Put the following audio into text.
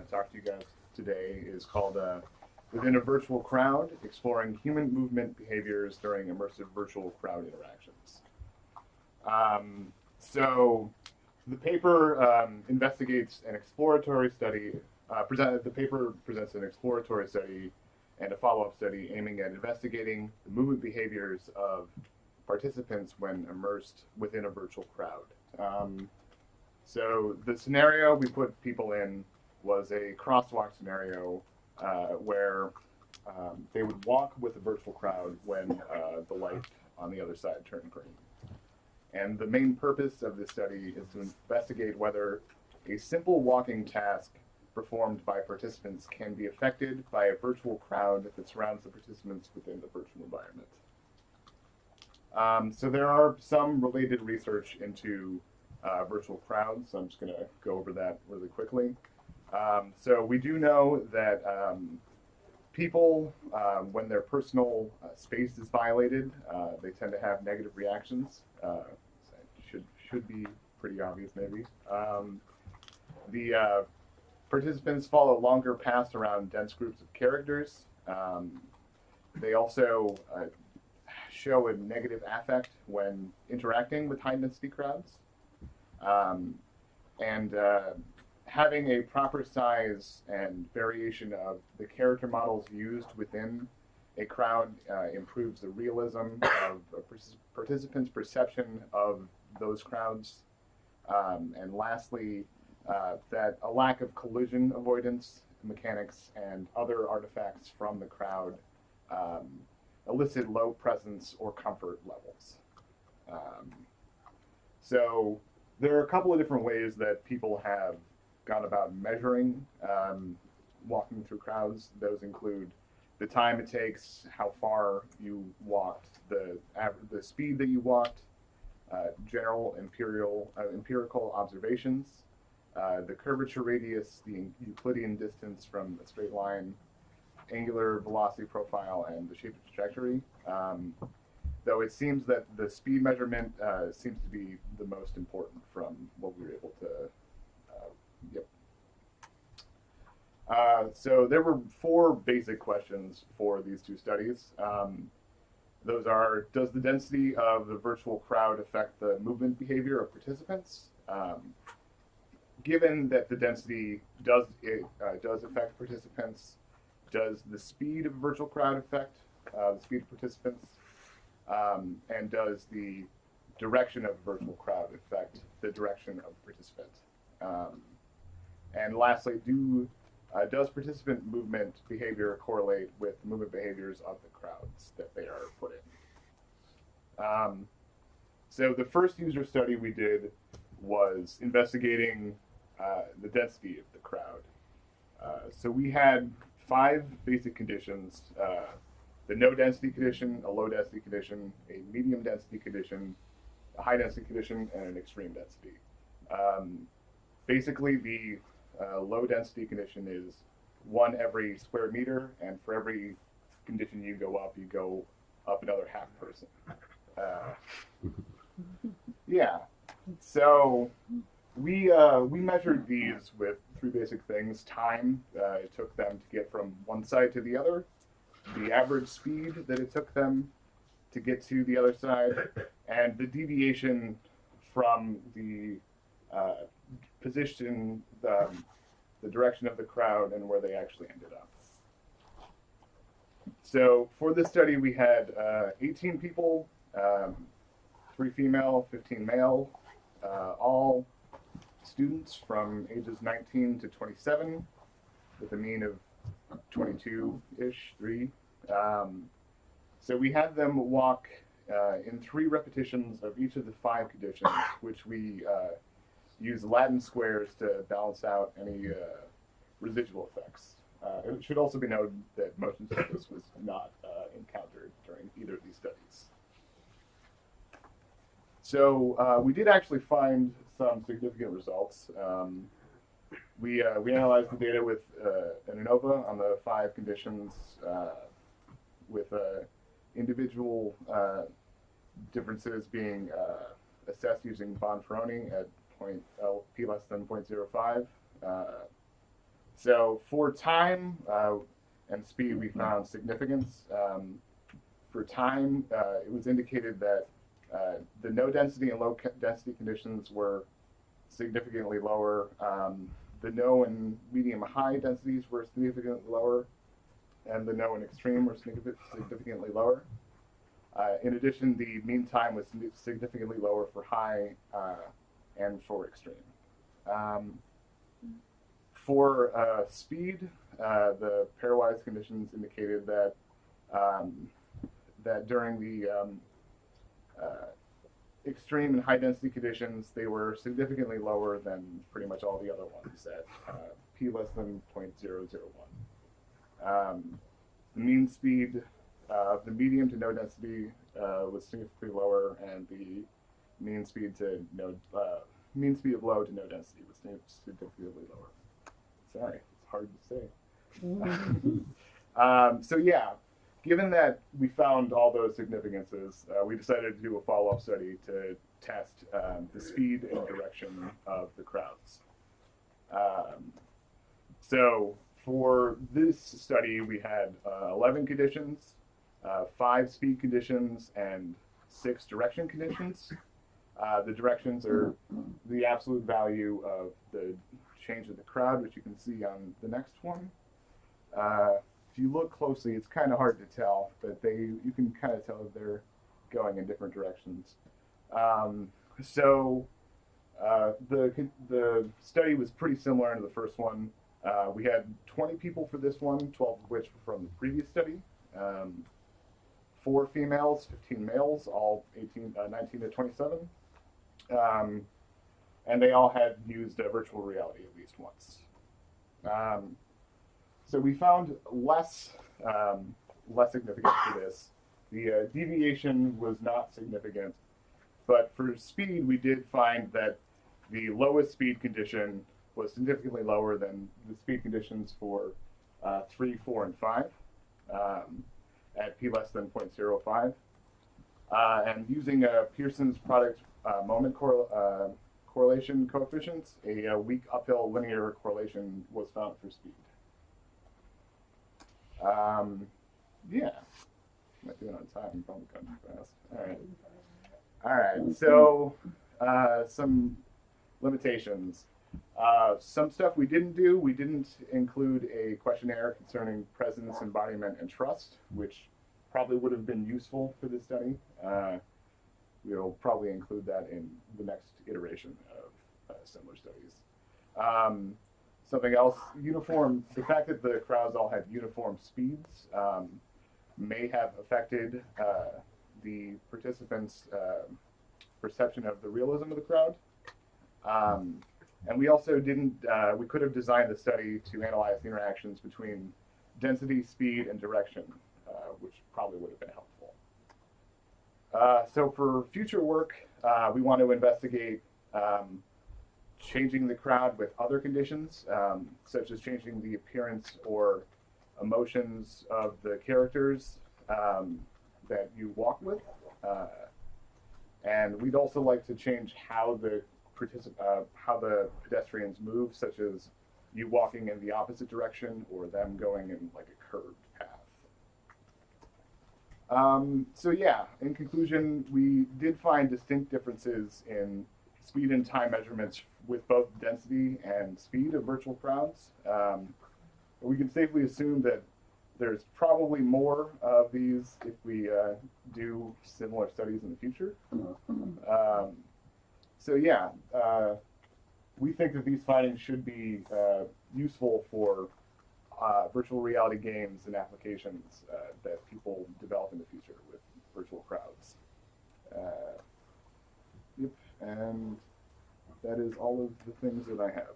talk to you guys today is called Within a Virtual Crowd, Exploring Human Movement Behaviors During Immersive Virtual Crowd Interactions. So the paper investigates an exploratory study, the paper presents an exploratory study and a follow-up study aiming at investigating the movement behaviors of participants when immersed within a virtual crowd. So the scenario we put people in was a crosswalk scenario where they would walk with a virtual crowd when the light on the other side turned green. And the main purpose of this study is to investigate whether a simple walking task performed by participants can be affected by a virtual crowd that surrounds the participants within the virtual environment. So there are some related research into virtual crowds, so I'm just going to go over that really quickly. So we do know that people, when their personal space is violated, they tend to have negative reactions. Should be pretty obvious, maybe. The participants follow longer paths around dense groups of characters. They also show a negative affect when interacting with high-density crowds. And having a proper size and variation of the character models used within a crowd improves the realism of a participant's perception of those crowds. And lastly, that a lack of collision avoidance mechanics and other artifacts from the crowd elicit low presence or comfort levels. So there are a couple of different ways that people have gone about measuring walking through crowds. Those include the time it takes, how far you walked, the speed that you walked, general empirical observations, the curvature radius, the Euclidean distance from a straight line, angular velocity profile, and the shape of trajectory. Though it seems that the speed measurement seems to be the most important from what we were able to, so there were four basic questions for these two studies. Those are, does the density of the virtual crowd affect the movement behavior of participants? Given that the density does affect participants, does the speed of a virtual crowd affect the speed of participants? And does the direction of a virtual crowd affect the direction of the participant? And lastly, does participant movement behavior correlate with movement behaviors of the crowds that they are put in? So the first user study we did was investigating the density of the crowd. So we had 5 basic conditions: the no density condition, a low density condition, a medium density condition, a high density condition, and an extreme density. Basically, the low density condition is 1 every square meter, and for every condition you go up another half person. Yeah. So we measured these with 3 basic things: time it took them to get from one side to the other, the average speed that it took them to get to the other side, and the deviation from the position, the direction of the crowd, and where they actually ended up. So for this study, we had 18 people, 3 female, 15 male, all students from ages 19 to 27, with a mean of 22-ish, 3. So we had them walk in 3 repetitions of each of the 5 conditions, which we use Latin squares to balance out any residual effects. It should also be noted that motion sickness was not encountered during either of these studies. So we did actually find some significant results. We analyzed the data with an ANOVA on the 5 conditions with individual differences being assessed using Bonferroni at p less than 0.05. So for time and speed, we found significance. For time, it was indicated that the no density and low density conditions were significantly lower. The no and medium high densities were significantly lower, and the no and extreme were significantly lower. In addition, the mean time was significantly lower for high and for extreme. For speed, the pairwise conditions indicated that that during the extreme and high density conditions, they were significantly lower than pretty much all the other ones at p less than 0.001. The mean speed of the medium to no density was significantly lower, and the mean speed of low to no density was significantly lower. Sorry, it's hard to say. So yeah, given that we found all those significances, we decided to do a follow-up study to test the speed and direction of the crowds. So for this study, we had 11 conditions, 5 speed conditions, and 6 direction conditions. The directions are the absolute value of the change of the crowd, which you can see on the next one. If you look closely, it's kind of hard to tell, but you can kind of tell that they're going in different directions. So the study was pretty similar to the first one. We had 20 people for this one, 12 of which were from the previous study. 4 females, 15 males, all 19 to 27. And they all had used virtual reality at least once. So we found less significance for this. The deviation was not significant, but for speed, we did find that the lowest speed condition was significantly lower than the speed conditions for 3, 4, and 5 at p less than 0.05. And using Pearson's product moment correlation coefficients, a weak uphill linear correlation was found for speed. Yeah, I'm not doing it on time. I'm probably going too fast. All right. So some limitations. Some stuff we didn't do. We didn't include a questionnaire concerning presence, embodiment, and trust, which probably would have been useful for this study. We'll probably include that in the next iteration of similar studies. Something else, the fact that the crowds all had uniform speeds may have affected the participants' perception of the realism of the crowd. And we also we could have designed the study to analyze the interactions between density, speed, and direction, which probably would have been helpful. So for future work, we want to investigate changing the crowd with other conditions, such as changing the appearance or emotions of the characters that you walk with. And we'd also like to change how the pedestrians move, such as you walking in the opposite direction or them going in like a curved path. So yeah, in conclusion, we did find distinct differences in speed and time measurements with both density and speed of virtual crowds. We can safely assume that there's probably more of these if we do similar studies in the future. So yeah, we think that these findings should be useful for virtual reality games and applications that people develop in the future with virtual crowds. Yep, and that is all of the things that I have.